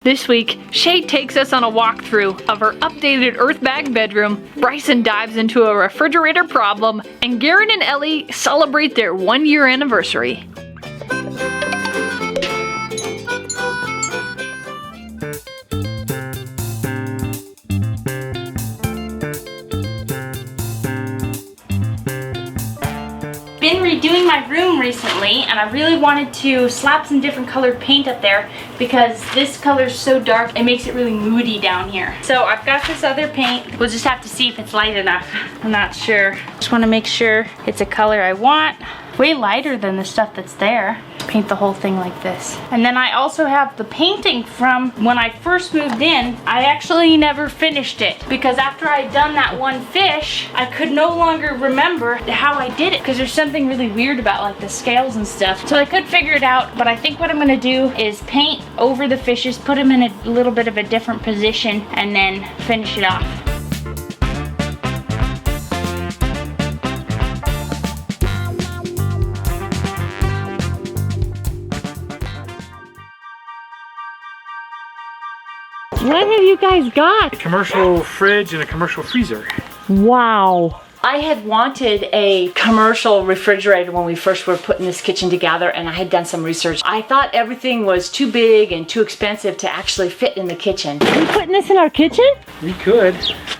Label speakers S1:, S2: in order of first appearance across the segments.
S1: This week, Shae takes us on a walkthrough of her updated Earthbag bedroom, Bryson dives into a refrigerator problem, and Garen and Ellie celebrate their 1-year anniversary.
S2: Been redoing my room recently, and I really wanted to slap some different colored paint up there because this color is so dark it makes it really moody down here. So I've got this other paint. We'll just have to see if it's light enough. I'm not sure. Just want to make sure it's a color I want. Way lighter than the stuff that's there. Paint the whole thing like this. And then I also have the painting from when I first moved in. I actually never finished it because after I'd done that one fish, I could no longer remember how I did it because there's something really weird about like the scales and stuff. So I could figure it out, but I think what I'm gonna do is paint over the fishes, put them in a little bit of a different position, and then finish it off.
S3: What have you guys got?
S4: A commercial fridge and a commercial freezer.
S3: Wow.
S5: I had wanted a commercial refrigerator when we first were putting this kitchen together, and I had done some research. I thought everything was too big and too expensive to actually fit in the kitchen.
S3: Are we putting this in our kitchen?
S4: We could.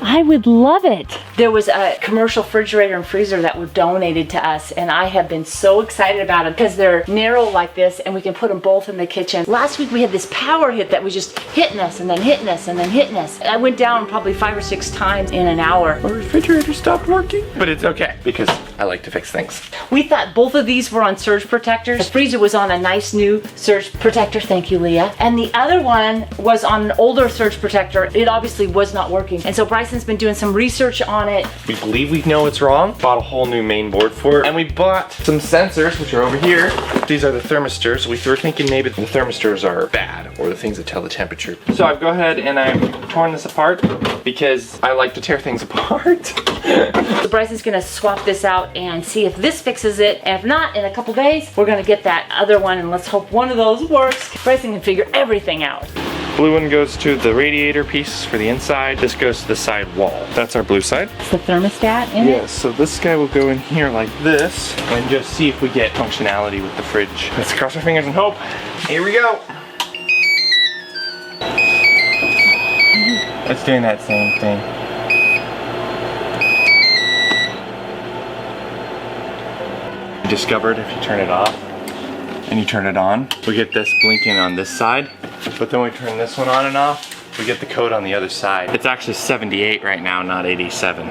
S3: I would love it.
S5: There was a commercial refrigerator and freezer that were donated to us, and I have been so excited about it because they're narrow like this and we can put them both in the kitchen. Last week we had this power hit that was just hitting us and then hitting us and then hitting us. I went down probably 5 or 6 times in an hour.
S4: Our refrigerator stopped working, but it's okay because I like to fix things.
S5: We thought both of these were on surge protectors. The freezer was on a nice new surge protector, thank you, Leah. And the other one was on an older surge protector. It obviously was not working. And so Bryson's been doing some research on it.
S6: We believe we know what's wrong. Bought a whole new main board for it. And we bought some sensors, which are over here. These are the thermistors. We were thinking maybe the thermistors are bad, or the things that tell the temperature. So I've gone ahead and I've torn this apart because I like to tear things apart.
S5: So Bryson's gonna swap this out and see if this fixes it. And if not, in a couple days, we're gonna get that other one, and let's hope one of those works. Bryson can figure everything out.
S6: Blue one goes to the radiator piece for the inside. This goes to the side wall. That's our blue side.
S3: It's the thermostat in it?
S6: Yes, so this guy will go in here like this and just see if we get functionality with the fridge. Let's cross our fingers and hope. Here we go. It's doing that same thing. Discovered if you turn it off and you turn it on, we get this blinking on this side, but then we turn this one on and off, we get the code on the other side. It's actually 78 right now, not 87.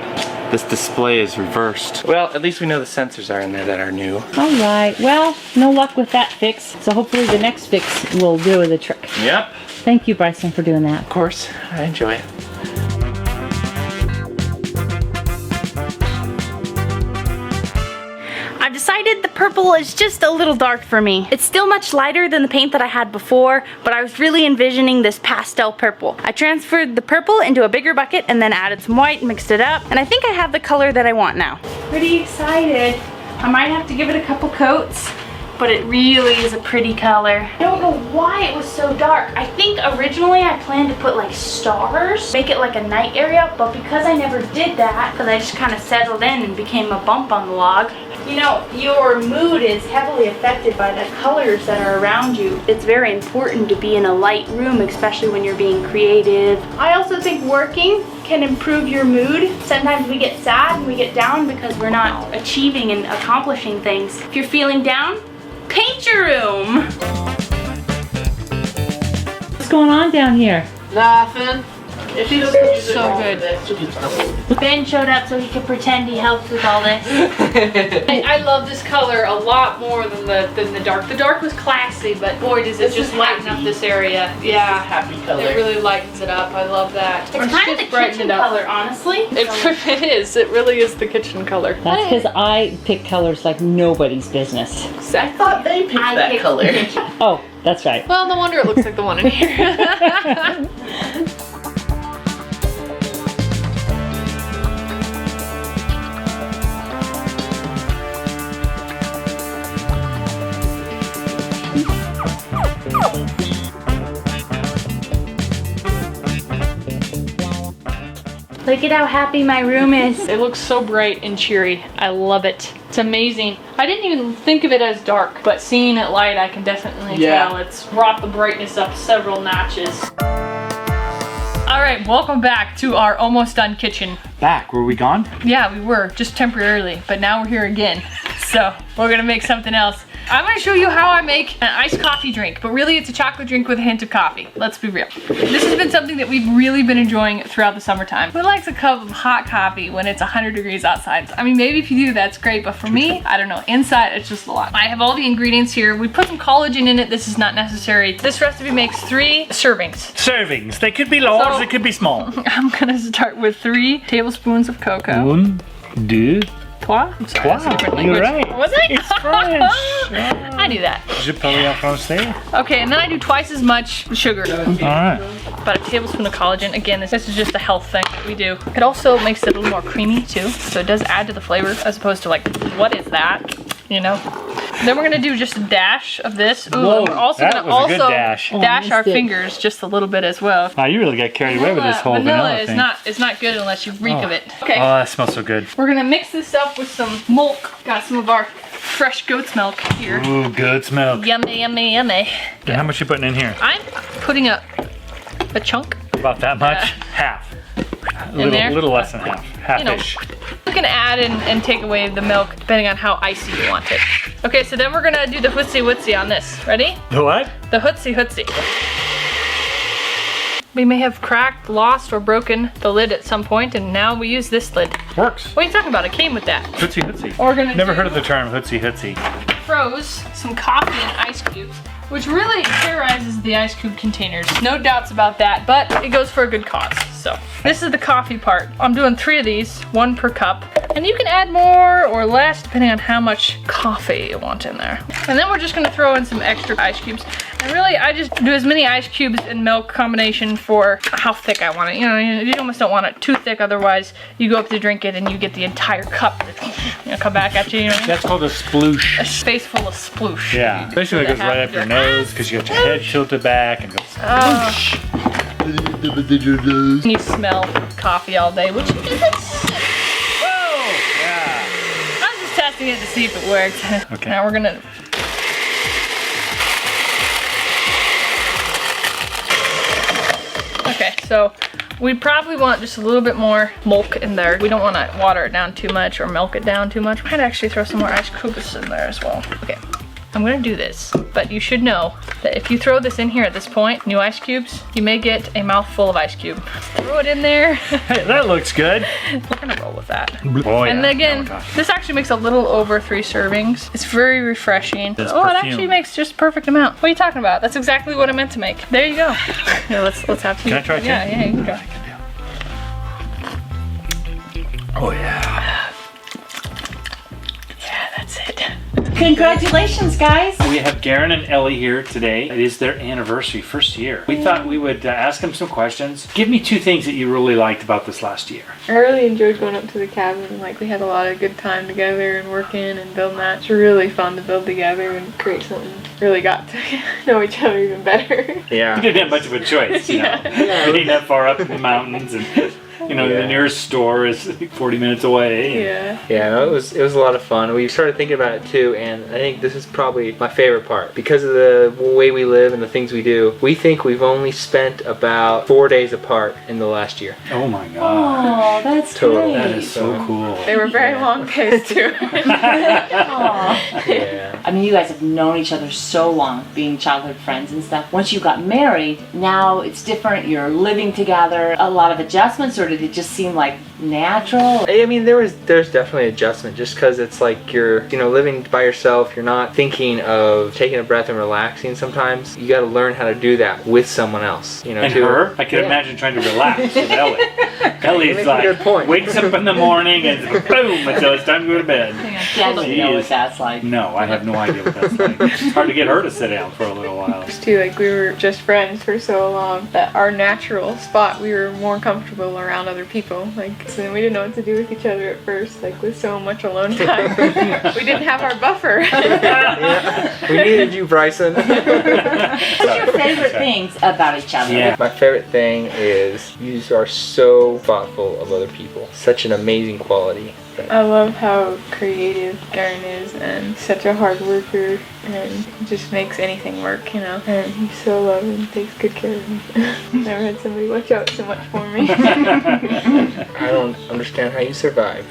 S6: This display is reversed. Well, at least we know the sensors are in there that are new.
S3: All right. Well, no luck with that fix. So hopefully the next fix will do the trick.
S6: Yep.
S3: Thank you, Bryson, for doing that.
S6: Of course, I enjoy it.
S2: I've decided the purple is just a little dark for me. It's still much lighter than the paint that I had before, but I was really envisioning this pastel purple. I transferred the purple into a bigger bucket and then added some white, mixed it up, and I think I have the color that I want now. Pretty excited. I might have to give it a couple coats, but it really is a pretty color. I don't know why it was so dark. I think originally I planned to put like stars, make it like a night area, but because I never did that, because I just kind of settled in and became a bump on the log. You know, your mood is heavily affected by the colors that are around you. It's very important to be in a light room, especially when you're being creative. I also think working can improve your mood. Sometimes we get sad and we get down because we're not achieving and accomplishing things. If you're feeling down, paint your room.
S3: What's going on down here?
S7: Nothing.
S2: So good. Ben showed up so he could pretend he helped with all this.
S1: I love this color a lot more than the dark. The dark was classy, but boy does it just lighten up this area. Yeah,
S7: Happy color.
S1: it really lightens it up. I love that.
S2: It's kind of the kitchen color, honestly.
S1: It is. It really is the kitchen color.
S3: That's because I pick colors like nobody's business.
S7: I thought they picked
S2: I
S7: that
S2: picked
S7: color.
S2: the kitchen.
S3: Oh, that's right.
S1: Well, no wonder it looks like the one in here.
S2: Look at how happy my room is.
S1: It looks so bright and cheery. I love it. It's amazing. I didn't even think of it as dark, but seeing it light, I can definitely tell it's brought the brightness up several notches. All right, welcome back to our almost done kitchen.
S8: Back? Were we gone?
S1: Yeah, we were, just temporarily, but now we're here again. So we're gonna make something else. I'm gonna show you how I make an iced coffee drink, but really it's a chocolate drink with a hint of coffee. Let's be real. This has been something that we've really been enjoying throughout the summertime. Who likes a cup of hot coffee when it's 100 degrees outside? I mean, maybe if you do, that's great, but for me, I don't know, inside it's just a lot. I have all the ingredients here. We put some collagen in it. This is not necessary. This recipe makes 3 servings.
S8: Servings. They could be large,
S1: So-
S8: they could be small.
S1: I'm gonna start with 3 tablespoons of cocoa.
S8: 1, 2,
S1: Trois? I'm sorry, that's a different
S8: 3. You're
S1: language.
S8: right.
S1: Was it?
S8: It's French.
S1: I knew that.
S8: Je parle en français.
S1: Okay, and then I do twice as much sugar.
S8: Alright.
S1: About a tablespoon of collagen. Again, this is just a health thing that we do. It also makes it a little more creamy too, so it does add to the flavor as opposed to like, what is that? You know? Then we're gonna do just a dash of this. Ooh,
S8: Whoa,
S1: and we're also
S8: that
S1: gonna
S8: was a good dash.
S1: dash our fingers just a little bit as well.
S8: Wow, you really got carried away with this whole vanilla
S1: is
S8: thing.
S1: not good unless you reek of it. Okay.
S8: Oh, that smells so good.
S1: We're gonna mix this up with some milk. Got some of our fresh goat's milk here.
S8: Ooh, good milk.
S1: Yummy, yummy, yummy.
S8: And how much you putting in here?
S1: I'm putting a chunk
S8: About that much? Half. A little,
S1: there?
S8: little less than half. Half-ish.
S1: You can add and take away the milk depending on how icy you want it. Okay, so then we're gonna do the hootsie wootsy on this. Ready?
S8: The what?
S1: The hootsie hootsie. We may have cracked, lost, or broken the lid at some point, and now we use this lid.
S8: Works.
S1: What are you talking about? It came with that.
S8: Hootsie hootsie.
S1: We're gonna
S8: Never
S1: do-
S8: heard of the term hootsie hootsie.
S1: Froze some coffee and ice cubes, which really terrorizes the ice cube containers. No doubts about that, but it goes for a good cause. So this is the coffee part. I'm doing 3 of these, 1 per cup. And you can add more or less depending on how much coffee you want in there. And then we're just gonna throw in some extra ice cubes. And really, I just do as many ice cubes and milk combination for how thick I want it. You know, you almost don't want it too thick, otherwise you go up to drink it and you get the entire cup, you know, come back at you, you know what I mean?
S8: That's called a sploosh.
S1: A space full of sploosh.
S8: Yeah, especially when it goes right up your nose because you got your head tilted back and goes sploosh.
S1: You smell coffee all day, which isn't.
S8: Whoa! Yeah.
S1: I'm just testing it to see if it works.
S8: Okay.
S1: Now we're gonna. Okay, so we probably want just a little bit more milk in there. We don't want to water it down too much or milk it down too much. We might actually throw some more ice cubes in there as well. Okay. I'm gonna do this, but you should know that if you throw this in here at this point, new ice cubes, you may get a mouthful of ice cube. Throw it in there.
S8: Hey, that looks good.
S1: We're gonna roll with that.
S8: Oh, yeah.
S1: And again,
S8: Oh, gosh.
S1: this actually makes a little over 3 servings. It's very refreshing.
S8: It's
S1: Oh, it
S8: perfume.
S1: actually makes just perfect amount. What are you talking about? That's exactly what I meant to make. There you go. Here, let's have
S8: Can I try it too?
S1: Yeah, you can go.
S8: Oh yeah.
S1: Yeah, that's it.
S2: Congratulations, guys.
S8: We have Garen and Ellie here today. It is their anniversary, first year. We thought we would ask them some questions. Give me 2 things that you really liked about this last year.
S9: I really enjoyed going up to the cabin, and like we had a lot of good time together and working and building that. It's really fun to build together and create something. Really got to know each other even better.
S8: You didn't have much of a choice, you know. Being that far up in the mountains and you know, the nearest store is 40 minutes away.
S9: Yeah.
S10: Yeah, no, it was a lot of fun. We started thinking about it too, and I think this is probably my favorite part because of the way we live and the things we do. We think we've only spent about 4 days apart in the last year.
S8: Oh my god.
S2: Oh, that's
S10: Total.
S2: great.
S8: That is so cool.
S9: They were very long days too.
S10: Yeah.
S5: I mean, you guys have known each other so long, being childhood friends and stuff. Once you got married, now it's different. You're living together. A lot of adjustments, or did it just seem like natural?
S10: I mean, there's definitely adjustment just because it's like you're, living by yourself. You're not thinking of taking a breath and relaxing sometimes. You got to learn how to do that with someone else,
S8: And
S10: too.
S8: her? I can imagine trying to relax with Ellie. Ellie's
S10: That's a good
S8: like,
S10: point.
S8: wakes up in the morning and boom, until it's time to go to bed.
S5: Dad doesn't know what
S8: Jeez.
S5: that's like.
S8: No, I have no idea what that's like. It's hard to get her to sit down for a little while.
S9: Too, like we were just friends for so long that our natural spot, we were more comfortable around other people. Like, so then we didn't know what to do with each other at first, like with so much alone time. We didn't have our buffer.
S10: We needed you, Bryson.
S5: What's your favorite things about each other?
S8: Yeah.
S10: My favorite thing is you are so thoughtful of other people. Such an amazing quality.
S9: I love how creative Garen is and such a hard worker and just makes anything work, you know. And he's so loving and takes good care of me. Never had somebody watch out so much for me.
S10: I don't understand how you survived.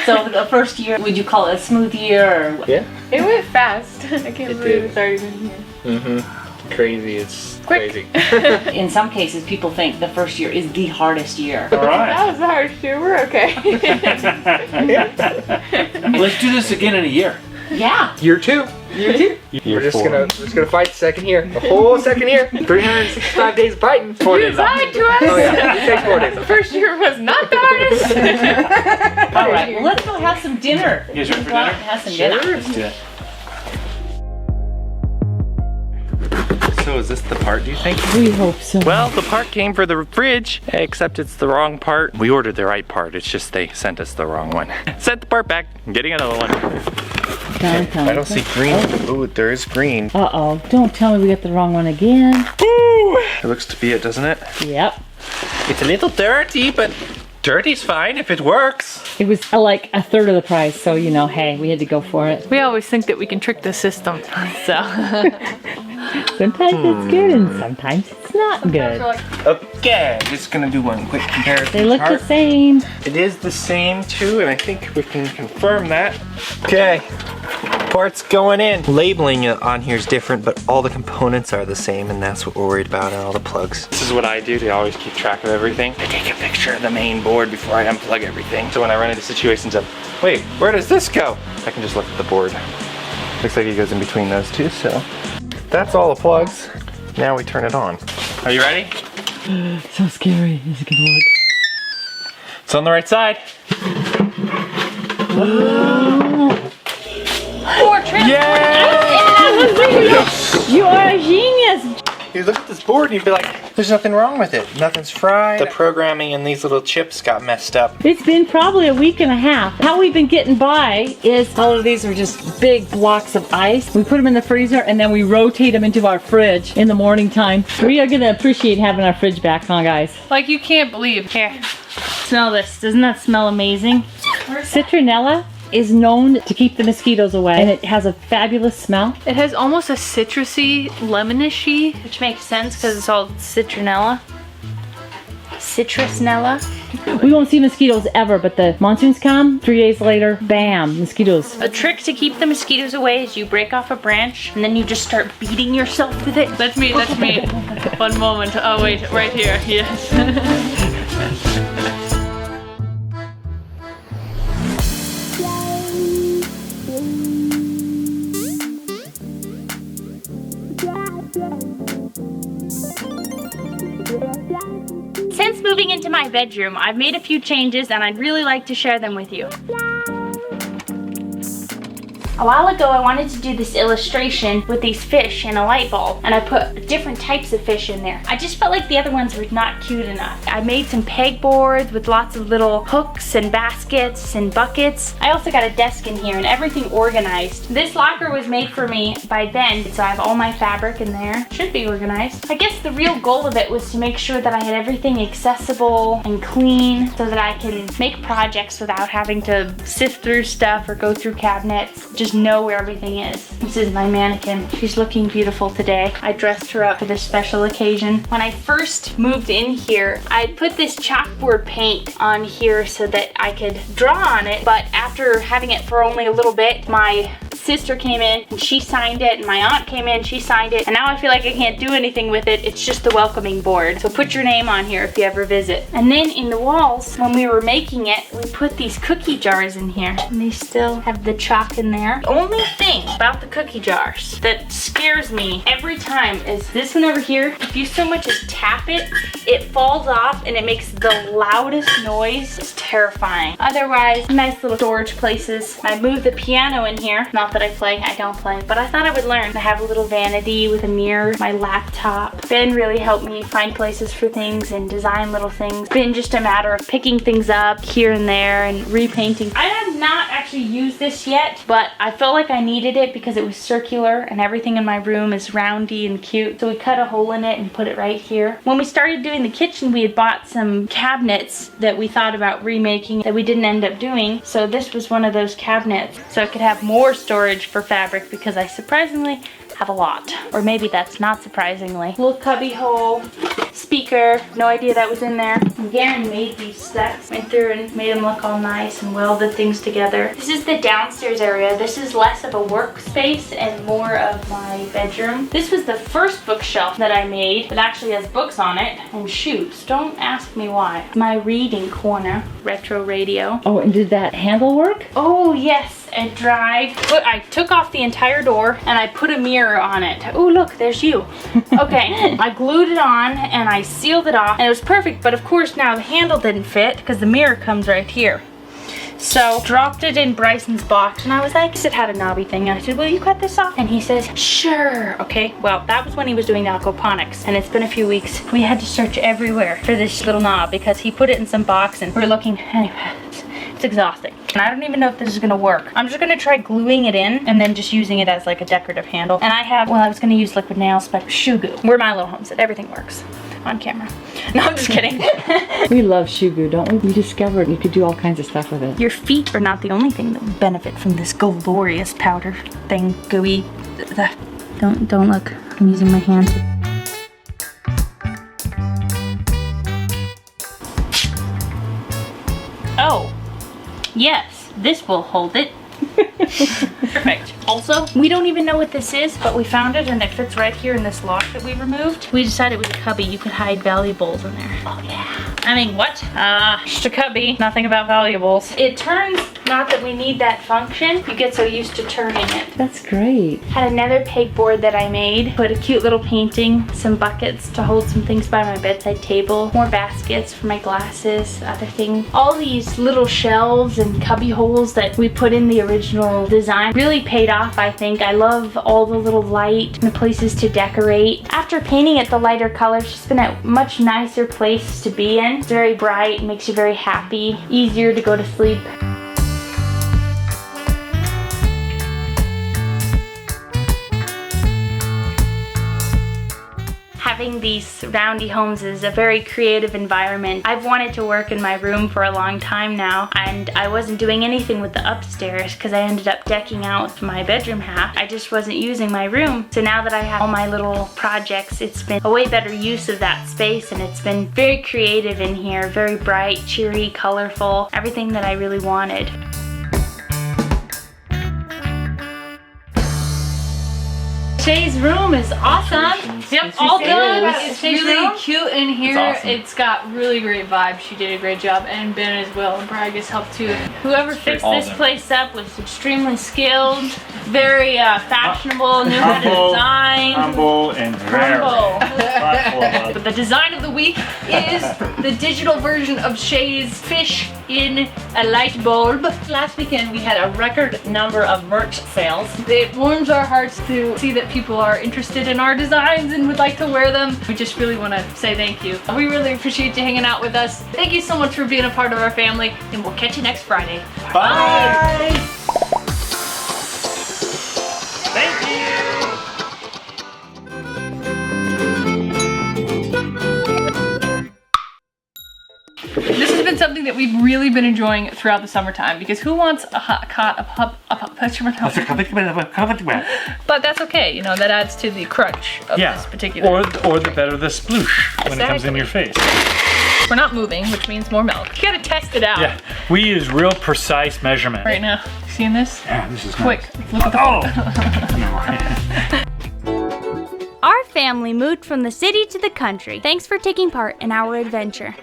S5: So the first year, would you call it a smooth year? Or...
S10: Yeah.
S9: It went fast. I can't
S10: It
S9: believe
S10: did.
S9: it's already been here.
S10: Mm-hmm. Crazy. It's
S9: Quick.
S10: crazy.
S5: In some cases, people think the first year is the hardest year.
S8: All right.
S9: That was the hardest year. We're okay.
S8: Let's do this again in a year.
S5: Yeah.
S10: Year 2. We're just gonna fight the second year. The whole second year. 365 days of fighting. 4
S9: You
S10: days off.
S9: lied to us.
S10: Oh yeah. It takes 4 days off.
S9: First year was not the hardest.
S5: All right. Well, let's go have some dinner.
S8: You guys ready for
S5: Go out
S8: dinner?
S5: and have some dinner.
S8: Let's do it.
S6: So is this the part, do you think?
S3: We hope so.
S6: Well, the part came for the fridge, except it's the wrong part. We ordered the right part, it's just they sent us the wrong one. Sent the part back, I'm getting another one.
S3: Downtown.
S6: I don't see green. Oh, there is green.
S3: Uh-oh. Don't tell me we got the wrong one again.
S6: Woo! It looks to be it, doesn't it?
S3: Yep.
S6: It's a little dirty, but dirty's fine if it works.
S3: It was like a third of the price, so you know, hey, we had to go for it.
S1: We always think that we can trick the system, so.
S3: Sometimes it's good and sometimes it's not good.
S6: Okay, just gonna do one quick comparison.
S3: They look the
S6: chart.
S3: same.
S6: It is the same too, and I think we can confirm that. Okay, parts going in. Labeling on here is different, but all the components are the same, and that's what we're worried about, and all the plugs. This is what I do to always keep track of everything. I take a picture of the main board before I unplug everything. So when I run into situations of, wait, where does this go? I can just look at the board. Looks like it goes in between those two, so. That's all the plugs. Now we turn it on. Are you ready?
S3: So scary. Is it gonna work?
S6: It's on the right side.
S3: You are a genius!
S6: You look at this board and you'd be like, there's nothing wrong with it. Nothing's fried. The programming in these little chips got messed up.
S3: It's been probably a week and a half. How we've been getting by is all of these are just big blocks of ice. We put them in the freezer and then we rotate them into our fridge in the morning time. We are gonna appreciate having our fridge back, huh guys?
S1: Like you can't believe.
S2: Here, smell this. Doesn't that smell amazing?
S3: Citronella is known to keep the mosquitoes away and it has a fabulous smell.
S1: It has almost a citrusy, lemonish-y.
S2: Which makes sense because it's all citronella. Citrusnella.
S3: We won't see mosquitoes ever, but the monsoons come, 3 days later, bam, mosquitoes.
S2: A trick to keep the mosquitoes away is you break off a branch and then you just start beating yourself with it.
S1: That's me, that's me. One moment. Oh wait, right here, yes.
S2: Since moving into my bedroom, I've made a few changes and I'd really like to share them with you. A while ago, I wanted to do this illustration with these fish and a light bulb, and I put different types of fish in there. I just felt like the other ones were not cute enough. I made some pegboards with lots of little hooks and baskets and buckets. I also got a desk in here and everything organized. This locker was made for me by Ben, so I have all my fabric in there. Should be organized. I guess the real goal of it was to make sure that I had everything accessible and clean so that I can make projects without having to sift through stuff or go through cabinets. Just know where everything is. This is my mannequin. She's looking beautiful today. I dressed her up for this special occasion. When I first moved in here, I put this chalkboard paint on here so that I could draw on it, but after having it for only a little bit, my sister came in and she signed it, and my aunt came in, she signed it, and now I feel like I can't do anything with it. It's just the welcoming board. So put your name on here if you ever visit. And then in the walls, when we were making it, we put these cookie jars in here, and they still have the chalk in there. The only thing about the cookie jars that scares me every time is this one over here. If you so much as tap it, it falls off and it makes the loudest noise. It's terrifying. Otherwise, nice little storage places. I moved the piano in here. Not Not that I play, I don't play, but I thought I would learn. I have a little vanity with a mirror, my laptop. Ben really helped me find places for things and design little things. It's been just a matter of picking things up here and there and repainting. I have not actually used this yet, but I felt like I needed it because it was circular and everything in my room is roundy and cute. So we cut a hole in it and put it right here. When we started doing the kitchen, we had bought some cabinets that we thought about remaking that we didn't end up doing. So this was one of those cabinets. So it could have more storage for fabric because I surprisingly have a lot. Or maybe that's not surprisingly. Little cubby hole, speaker, no idea that was in there. And Garen made these steps. Went through and made them look all nice and welded things together. This is the downstairs area. This is less of a workspace and more of my bedroom. This was the first bookshelf that I made. It actually has books on it and shoes. Don't ask me why. My reading corner, retro radio.
S3: Oh, and did that handle work?
S2: Oh yes, a drive. But I took off the entire door and I put a mirror on it. Oh look, there's you. Okay, I glued it on and I sealed it off and it was perfect, but of course now the handle didn't fit because the mirror comes right here. So dropped it in Bryson's box and I was like, it had a knobby thing. And I said, will you cut this off? And he says, sure. Okay, well, that was when he was doing the aquaponics and it's been a few weeks. We had to search everywhere for this little knob because he put it in some box and we're looking, anyway, it's exhausting. And I don't even know if this is gonna work. I'm just gonna try gluing it in and then just using it as like a decorative handle. And I have, well, I was gonna use liquid nails, but shoe goo. We're MyLittleHomestead, everything works on camera. No, I'm just kidding.
S3: We love shoe goo, don't we? We discovered you could do all kinds of stuff with it.
S2: Your feet are not the only thing that would benefit from this glorious powder thing, gooey. Don't look, I'm using my hand. Oh, yes, this will hold it. Perfect. Also, we don't even know what this is, but we found it and it fits right here in this lock that we removed. We decided it was a cubby. You could hide valuables in there. Oh yeah. I mean, what? Just a cubby. Nothing about valuables. It turns, not that we need that function. You get so used to turning it.
S3: That's great.
S2: Had another pegboard that I made. Put a cute little painting, some buckets to hold some things by my bedside table, more baskets for my glasses, other things. All these little shelves and cubby holes that we put in the original design really paid off, I think. I love all the little light and the places to decorate. After painting it the lighter colors, it's been a much nicer place to be in. It's very bright, makes you very happy, easier to go to sleep. Having these roundy homes is a very creative environment. I've wanted to work in my room for a long time now, and I wasn't doing anything with the upstairs because I ended up decking out my bedroom half. I just wasn't using my room. So now that I have all my little projects, it's been a way better use of that space, and it's been very creative in here, very bright, cheery, colorful, everything that I really wanted.
S1: Shae's room is awesome. Yep, all done. It's really cute in here.
S6: Awesome.
S1: It's got really great vibes. She did a great job, and Ben as well. And Bragg helped too. Whoever fixed this place up was extremely skilled, very fashionable, knew how to design.
S8: Humble and very thoughtful about
S1: But the design of the week is the digital version of Shae's fish in a light bulb.
S7: Last weekend we had a record number of merch sales.
S1: It warms our hearts to see that people are interested in our designs and would like to wear them. We just really want to say thank you. We really appreciate you hanging out with us. Thank you so much for being a part of our family, and we'll catch you next Friday.
S6: Bye.
S8: Thank you.
S1: This has been something that we've really been enjoying throughout the summertime, because who wants a hot cot, but that's okay, you know, that adds to the crunch of this particular.
S8: Or the better the sploosh when it comes in your face.
S1: We're not moving, which means more milk. You gotta test it out.
S8: Yeah, we use real precise measurement.
S1: Right now, you seeing this?
S8: Yeah, this is
S1: Quick,
S8: nice.
S1: look at
S8: Oh!
S2: Our family moved from the city to the country. Thanks for taking part in our adventure.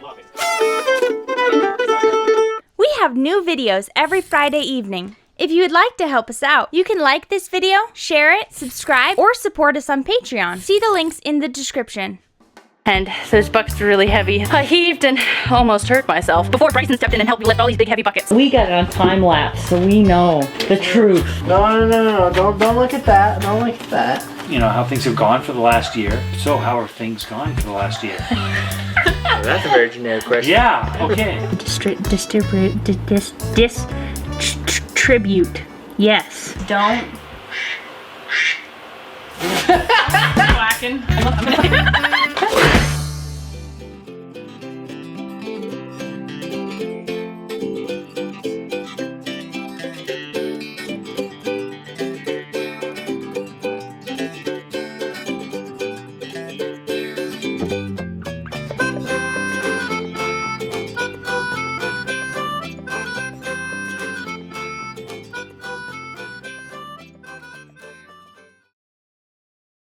S2: We have new videos every Friday evening. If you would like to help us out, you can like this video, share it, subscribe, or support us on Patreon. See the links in the description. and those buckets were really heavy. I heaved and almost hurt myself before Bryson stepped in and helped me lift all these big heavy buckets.
S3: We got it on time lapse, so we know the truth.
S11: No. Don't look at that. Don't look at that.
S8: You know, how things have gone for the last year. So how are things going for the last year?
S10: Well, that's a very generic question.
S8: Yeah, okay.
S2: Distribute. Yes.
S1: Whacking.